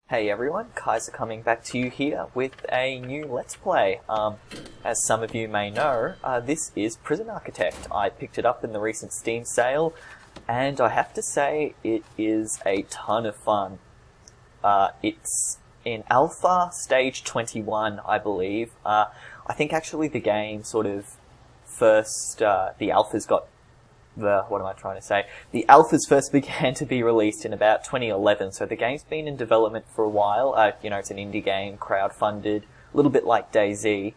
Hey everyone, Kaiser coming back to you here with a new Let's Play. As some of you may know, this is Prison Architect. I picked it up in the recent Steam sale, and I have to say it is a ton of fun. It's in Alpha Stage 21, I believe. I think actually the game sort of first, the Alphas got the alphas first began to be released in about 2011, so the game's been in development for a while. It's an indie game, crowdfunded, a little bit like DayZ.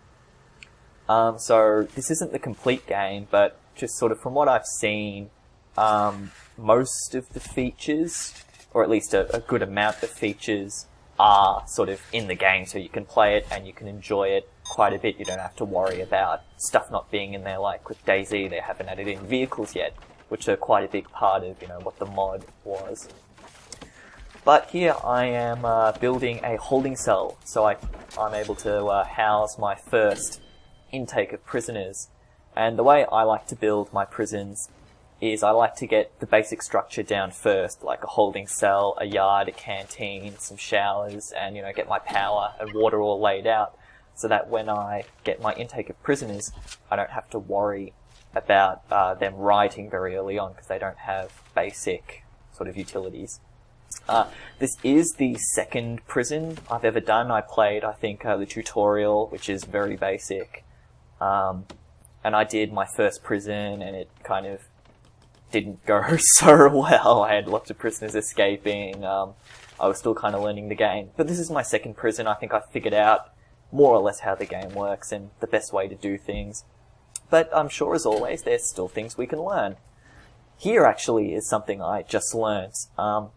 So this isn't the complete game, but just sort of from what I've seen, most of the features, or at least a good amount of features, are sort of in the game, so you can play it and you can enjoy it quite a bit. You don't have to worry about stuff not being in there. Like with DayZ, they haven't added in vehicles yet, which are quite a big part of, what the mod was. But here I am building a holding cell, so I'm able to house my first intake of prisoners. And the way I like to build my prisons is I like to get the basic structure down first, like a holding cell, a yard, a canteen, some showers, and get my power and water all laid out, so that when I get my intake of prisoners, I don't have to worry about them rioting very early on, because they don't have basic sort of utilities. This is the second prison I've ever done. I played, I think, the tutorial, which is very basic, and I did my first prison, and it kind of didn't go so well. I had lots of prisoners escaping. I was still kind of learning the game. But this is my second prison. I think I figured out more or less how the game works and the best way to do things. But I'm sure, as always, there's still things we can learn. Here, actually, is something I just learnt. I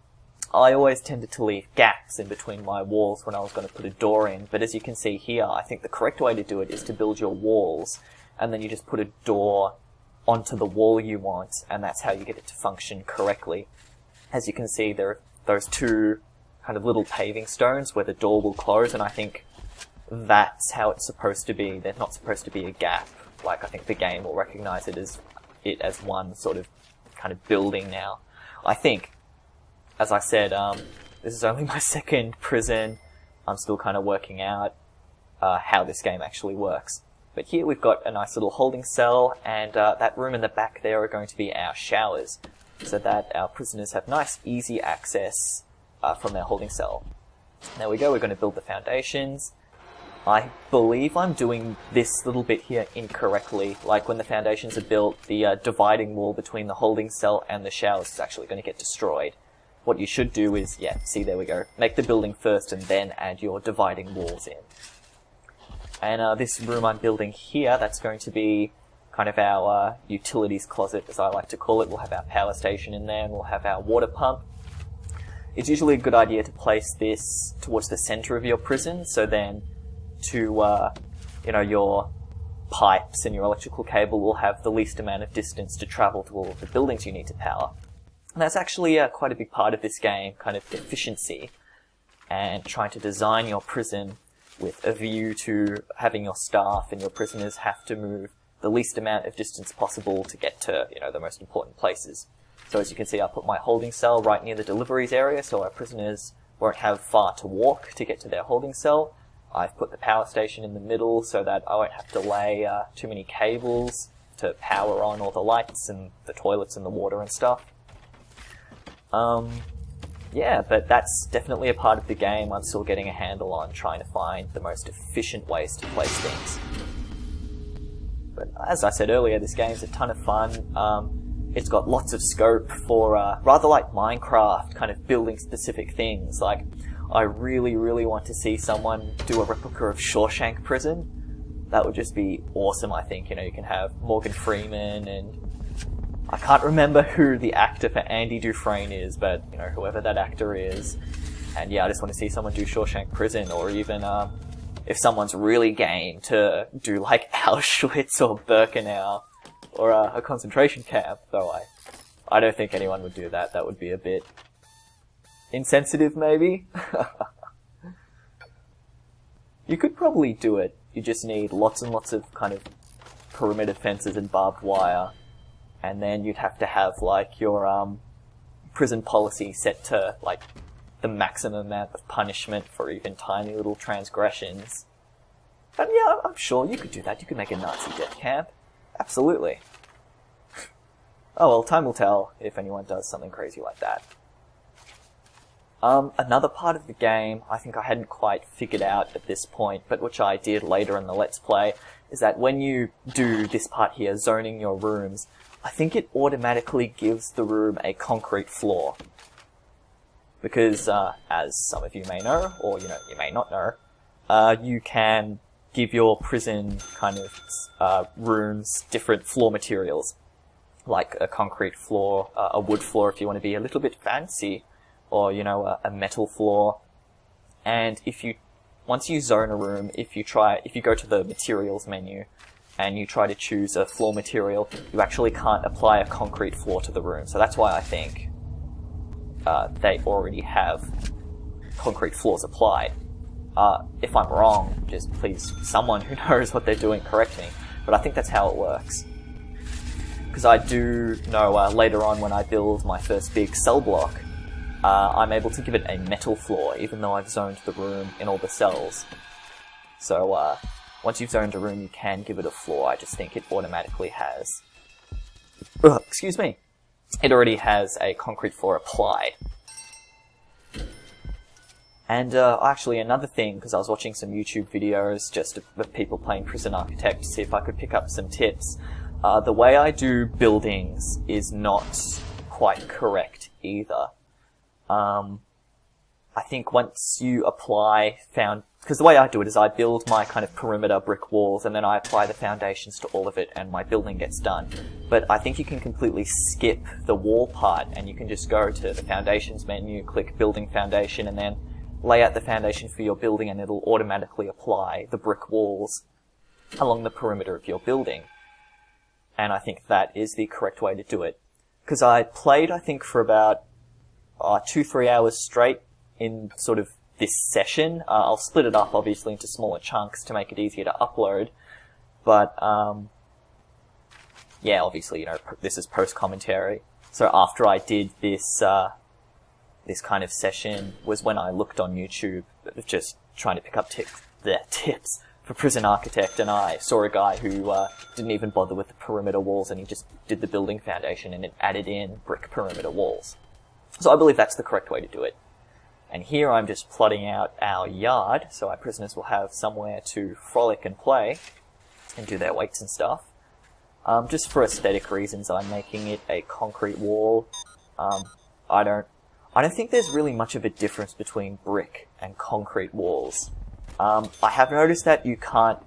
always tended to leave gaps in between my walls when I was going to put a door in. But as you can see here, I think the correct way to do it is to build your walls, and then you just put a door onto the wall you want, and that's how you get it to function correctly. As you can see, there are those two kind of little paving stones where the door will close, and I think that's how it's supposed to be. There's not supposed to be a gap. Like, I think the game will recognize it as one sort of kind of building now. I think, as I said, this is only my second prison. I'm still kind of working out how this game actually works. But here we've got a nice little holding cell, and that room in the back there are going to be our showers, so that our prisoners have nice, easy access from their holding cell. There we go, we're going to build the foundations. I believe I'm doing this little bit here incorrectly. Like, when the foundations are built, the dividing wall between the holding cell and the showers is actually going to get destroyed. What you should do is, see, there we go, make the building first and then add your dividing walls in. And this room I'm building here, that's going to be kind of our utilities closet, as I like to call it. We'll have our power station in there, and we'll have our water pump. It's usually a good idea to place this towards the center of your prison, so then your pipes and your electrical cable will have the least amount of distance to travel to all of the buildings you need to power. And that's actually quite a big part of this game, kind of efficiency, and trying to design your prison with a view to having your staff and your prisoners have to move the least amount of distance possible to get to, the most important places. So as you can see, I put my holding cell right near the deliveries area, so our prisoners won't have far to walk to get to their holding cell. I've put the power station in the middle so that I won't have to lay too many cables to power on all the lights and the toilets and the water and stuff. But that's definitely a part of the game I'm still getting a handle on, trying to find the most efficient ways to place things. But as I said earlier, this game's a ton of fun. It's got lots of scope for, rather like Minecraft, kind of building specific things. Like, I really, really want to see someone do a replica of Shawshank Prison. That would just be awesome, I think. You can have Morgan Freeman, and I can't remember who the actor for Andy Dufresne is, but, whoever that actor is. And I just want to see someone do Shawshank Prison, or even, if someone's really game to do, like, Auschwitz or Birkenau, or a concentration camp, though I don't think anyone would do that. That would be a bit insensitive, maybe? You could probably do it. You just need lots and lots of kind of perimeter fences and barbed wire. And then you'd have to have, like, your prison policy set to, like, the maximum amount of punishment for even tiny little transgressions. And yeah, I'm sure you could do that. You could make a Nazi death camp. Absolutely. Oh well, time will tell if anyone does something crazy like that. Another part of the game I think I hadn't quite figured out at this point, but which I did later in the Let's Play, is that when you do this part here, zoning your rooms, I think it automatically gives the room a concrete floor. Because, as some of you may know, or you may not know, you can give your prison kind of rooms different floor materials, like a concrete floor, a wood floor if you want to be a little bit fancy, or a metal floor. And once you zone a room, if you go to the materials menu and you try to choose a floor material, you actually can't apply a concrete floor to the room. So that's why I think they already have concrete floors applied. If I'm wrong, just please, someone who knows what they're doing, correct me. But I think that's how it works. Because I do know later on when I build my first big cell block, I'm able to give it a metal floor, even though I've zoned the room in all the cells. So once you've zoned a room, you can give it a floor. I just think it automatically has... excuse me. It already has a concrete floor applied. And actually another thing, because I was watching some YouTube videos just of people playing Prison Architect to see if I could pick up some tips. The way I do buildings is not quite correct either. I think once you apply because the way I do it is I build my kind of perimeter brick walls and then I apply the foundations to all of it and my building gets done. But I think you can completely skip the wall part and you can just go to the foundations menu, click building foundation, and then lay out the foundation for your building, and it'll automatically apply the brick walls along the perimeter of your building. And I think that is the correct way to do it. Because I played, I think, for about 2-3 hours straight in sort of this session. I'll split it up, obviously, into smaller chunks to make it easier to upload. But, yeah, obviously, this is post-commentary. So after I did this, this kind of session was when I looked on YouTube, just trying to pick up tips for Prison Architect, and I saw a guy who didn't even bother with the perimeter walls, and he just did the building foundation and it added in brick perimeter walls. So I believe that's the correct way to do it. And here I'm just plotting out our yard, so our prisoners will have somewhere to frolic and play and do their weights and stuff. Just for aesthetic reasons, I'm making it a concrete wall. I don't think there's really much of a difference between brick and concrete walls. I have noticed that you can't,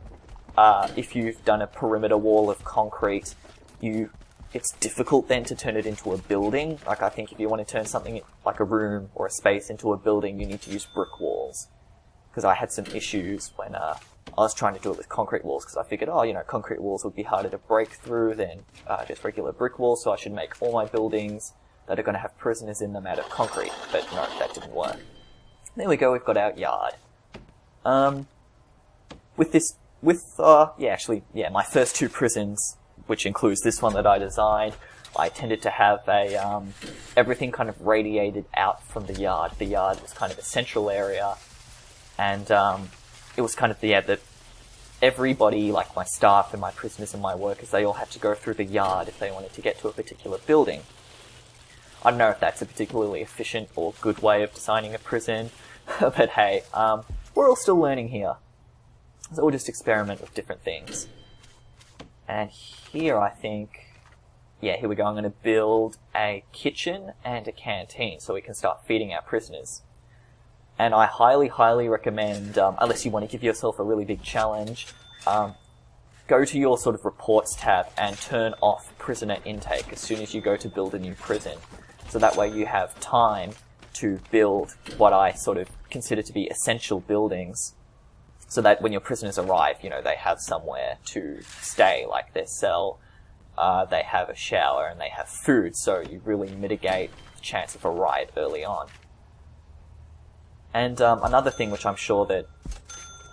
if you've done a perimeter wall of concrete, it's difficult then to turn it into a building. Like, I think if you want to turn something like a room or a space into a building, you need to use brick walls. Because I had some issues when I was trying to do it with concrete walls, because I figured, concrete walls would be harder to break through than just regular brick walls, so I should make all my buildings that are going to have prisoners in them out of concrete. But no, that didn't work. There we go, we've got our yard. My first 2 prisons, which includes this one that I designed, I tended to have everything kind of radiated out from the yard. The yard was kind of a central area, and it was kind of everybody, like my staff and my prisoners and my workers, they all had to go through the yard if they wanted to get to a particular building. I don't know if that's a particularly efficient or good way of designing a prison, but hey, we're all still learning here. So we'll just experiment with different things. And here I think, here we go, I'm going to build a kitchen and a canteen so we can start feeding our prisoners. And I highly, highly recommend, unless you want to give yourself a really big challenge, go to your sort of reports tab and turn off prisoner intake as soon as you go to build a new prison. So that way you have time to build what I sort of consider to be essential buildings, so that when your prisoners arrive, they have somewhere to stay, like their cell, they have a shower, and they have food, so you really mitigate the chance of a riot early on. And another thing which I'm sure that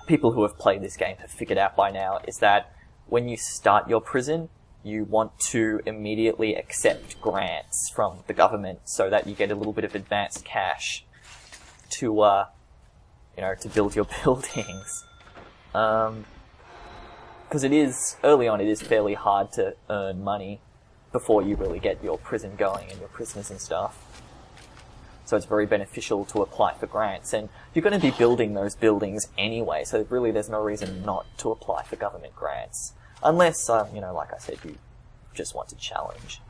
people who have played this game have figured out by now is that when you start your prison, you want to immediately accept grants from the government so that you get a little bit of advanced cash. to, you know, to build your buildings. Because early on it is fairly hard to earn money before you really get your prison going and your prisoners and stuff. So it's very beneficial to apply for grants, and you're going to be building those buildings anyway, so really there's no reason not to apply for government grants. Unless, you know, like I said, you just want to challenge.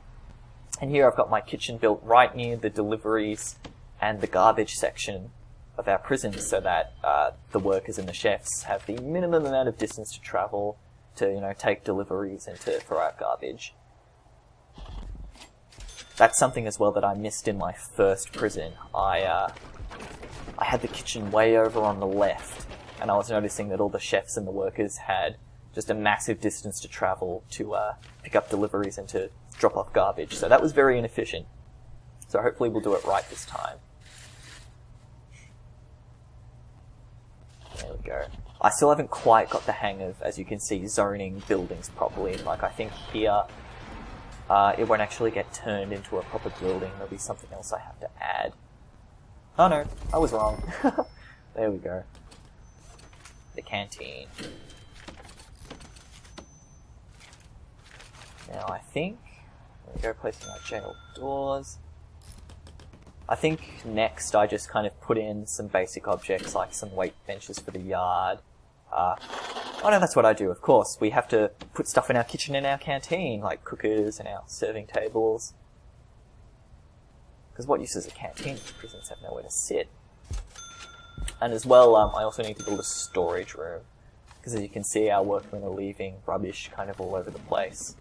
And here I've got my kitchen built right near the deliveries and the garbage section of our prison, so that the workers and the chefs have the minimum amount of distance to travel to, you know, take deliveries and to throw out garbage. That's something as well that I missed in my first prison. I had the kitchen way over on the left, and I was noticing that all the chefs and the workers had just a massive distance to travel to pick up deliveries and to drop off garbage. So that was very inefficient. So hopefully we'll do it right this time. There we go. I still haven't quite got the hang of, as you can see, zoning buildings properly. Like, I think here it won't actually get turned into a proper building. There'll be something else I have to add. Oh no, I was wrong. There we go. The canteen. Now I think, there we go, placing our jail doors. I think next I just kind of put in some basic objects like some weight benches for the yard. Oh no, that's what I do, of course. We have to put stuff in our kitchen and our canteen, like cookers and our serving tables. Because what use is a canteen if prisoners have nowhere to sit? And as well, I also need to build a storage room. Because as you can see, our workmen are leaving rubbish kind of all over the place.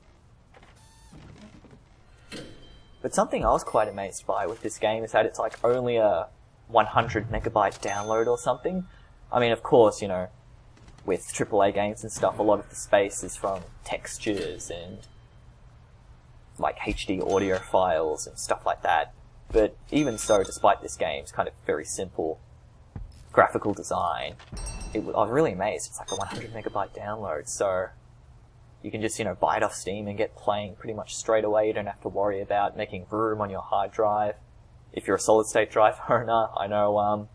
But something I was quite amazed by with this game is that it's like only a 100 megabyte download or something. I mean, of course, you know, with AAA games and stuff, a lot of the space is from textures and like HD audio files and stuff like that. But even so, despite this game's kind of very simple graphical design, I was really amazed. It's like a 100 megabyte download, so you can just, you know, buy it off Steam and get playing pretty much straight away. You don't have to worry about making room on your hard drive. If you're a solid-state drive owner, I know,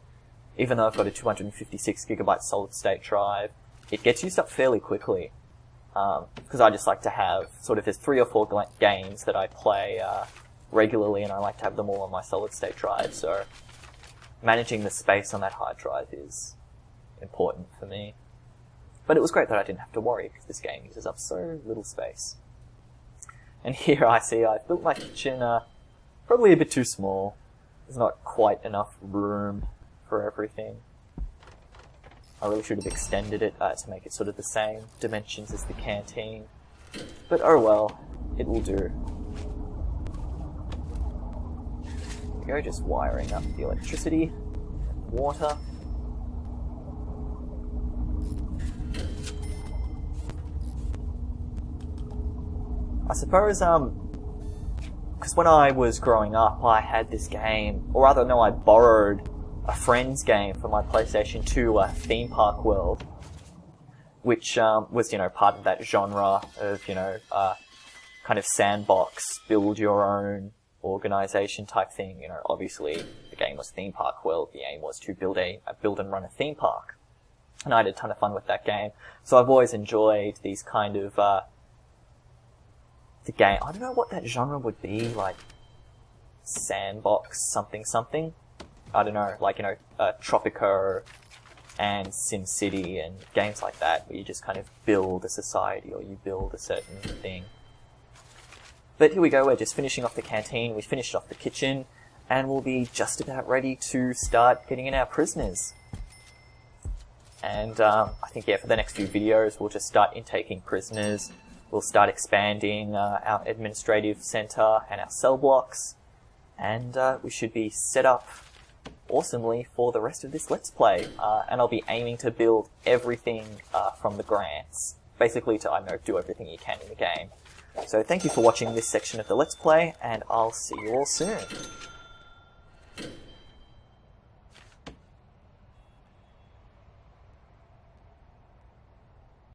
even though I've got a 256 gigabyte solid-state drive, it gets used up fairly quickly. Because I just like to have, sort of, there's 3 or 4 games that I play regularly, and I like to have them all on my solid-state drive, so managing the space on that hard drive is important for me. But it was great that I didn't have to worry, because this game uses up so little space. And here I see I've built my kitchen probably a bit too small. There's not quite enough room for everything. I really should have extended it to make it sort of the same dimensions as the canteen. But oh well, it will do. There we go, just wiring up the electricity, water. I suppose, because when I was growing up, I had this game, or rather, no, I borrowed a friend's game for my PlayStation 2, Theme Park World, which was, you know, part of that genre of, you know, kind of sandbox, build your own organization type thing. You know, obviously the game was Theme Park World. The aim was to build and run a theme park, and I had a ton of fun with that game. So I've always enjoyed these kind of the game. I don't know what that genre would be, like sandbox something. I don't know, like, you know, Tropico and SimCity and games like that, where you just kind of build a society or you build a certain thing. But here we go, we're just finishing off the canteen, we finished off the kitchen, and we'll be just about ready to start getting in our prisoners. And I think, yeah, for the next few videos, we'll just start intaking prisoners. We'll start expanding our administrative centre and our cell blocks, and we should be set up awesomely for the rest of this Let's Play. And I'll be aiming to build everything from the grants, basically to, I don't know, do everything you can in the game. So thank you for watching this section of the Let's Play, and I'll see you all soon.